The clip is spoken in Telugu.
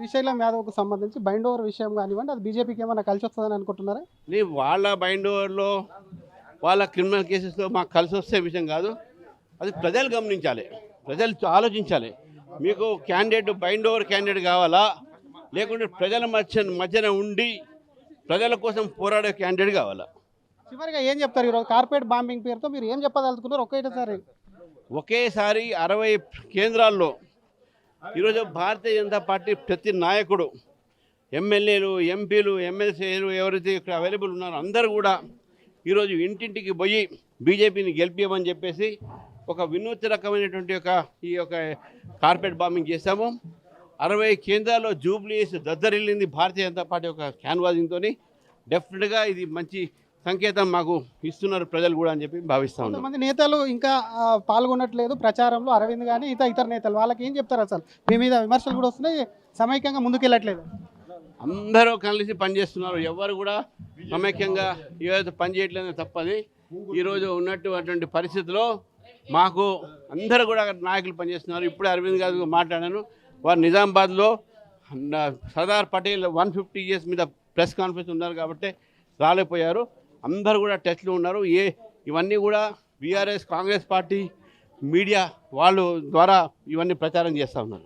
శ్రీశైలం యాదవ్‌కు సంబంధించి బైండ్ ఓవర్ విషయం గానివ్వండి, అది బీజేపీకి ఏమన్నా కలిసొస్తదని అనుకుంటున్నారా? వాళ్ళ బైండ్ ఓవర్‌లో వాళ్ళ క్రిమినల్ కేసెస్‌లో మాకు కలిసొచ్చే విషయం కాదు. అది ప్రజలు గమనించాలి. ప్రజలు ఆలోచించాలి. మీకు క్యాండిడేట్ బైండ్ ఓవర్ క్యాండిడేట్ కావాలా? లేకుంటే ప్రజల మధ్యన ఉండి ప్రజల కోసం పోరాడే క్యాండిడేట్ కావాలా? చివరిగా ఏం చెప్తారు ఈరోజు కార్పొరేట్ బాంబింగ్ పేరుతో మీరు ఏం చెప్పదలుచుకున్నారు ఒకేసారి? ఒకేసారి 60 కేంద్రాల్లో ఈరోజు భారతీయ జనతా పార్టీ ప్రతి నాయకుడు, ఎమ్మెల్యేలు, ఎంపీలు, ఎమ్మెల్సీలు ఎవరైతే ఇక్కడ అవైలబుల్ ఉన్నారో అందరూ కూడా ఈరోజు ఇంటింటికి పోయి బీజేపీని గెలిపించమని చెప్పేసి ఒక వినూత్న రకమైనటువంటి ఈ యొక్క కార్పెట్ బాంబింగ్ చేశాము. 60 కేంద్రాల్లో జూబ్లీస్ దద్దరిల్లింది భారతీయ జనతా పార్టీ యొక్క క్యాన్వాసింగ్తో. డెఫినెట్గా ఇది మంచి సంకేతం మాకు ఇస్తున్నారు ప్రజలు కూడా అని చెప్పి భావిస్తూ ఉన్నాం. కొంతమంది నేతలు ఇంకా పాల్గొనట్లేదు ప్రచారంలో, అరవింద్ కానీ ఇతర నేతలు, వాళ్ళకి ఏం చెప్తారు? అసలు మీ మీద విమర్శలు కూడా వస్తున్నాయి, సమైక్యంగా ముందుకెళ్ళట్లేదు. అందరూ కలిసి పనిచేస్తున్నారు, ఎవరు కూడా సమైక్యంగా ఏదైతే పనిచేయట్లేదో తప్పది. ఈరోజు ఉన్నటువంటి పరిస్థితిలో మాకు అందరూ కూడా నాయకులు పనిచేస్తున్నారు. ఇప్పుడే అరవింద్ గారు మాట్లాడాను, వారు నిజామాబాద్లో సర్దార్ పటేల్ 150 ఇయర్స్ మీద ప్రెస్ కాన్ఫరెన్స్ ఉన్నారు కాబట్టి రాలేకపోయారు. అందరూ కూడా టచ్లో ఉన్నారు. ఇవన్నీ కూడా బీఆర్ఎస్ కాంగ్రెస్ పార్టీ మీడియా వాళ్ళు ద్వారా ఇవన్నీ ప్రచారం చేస్తూ ఉన్నారు.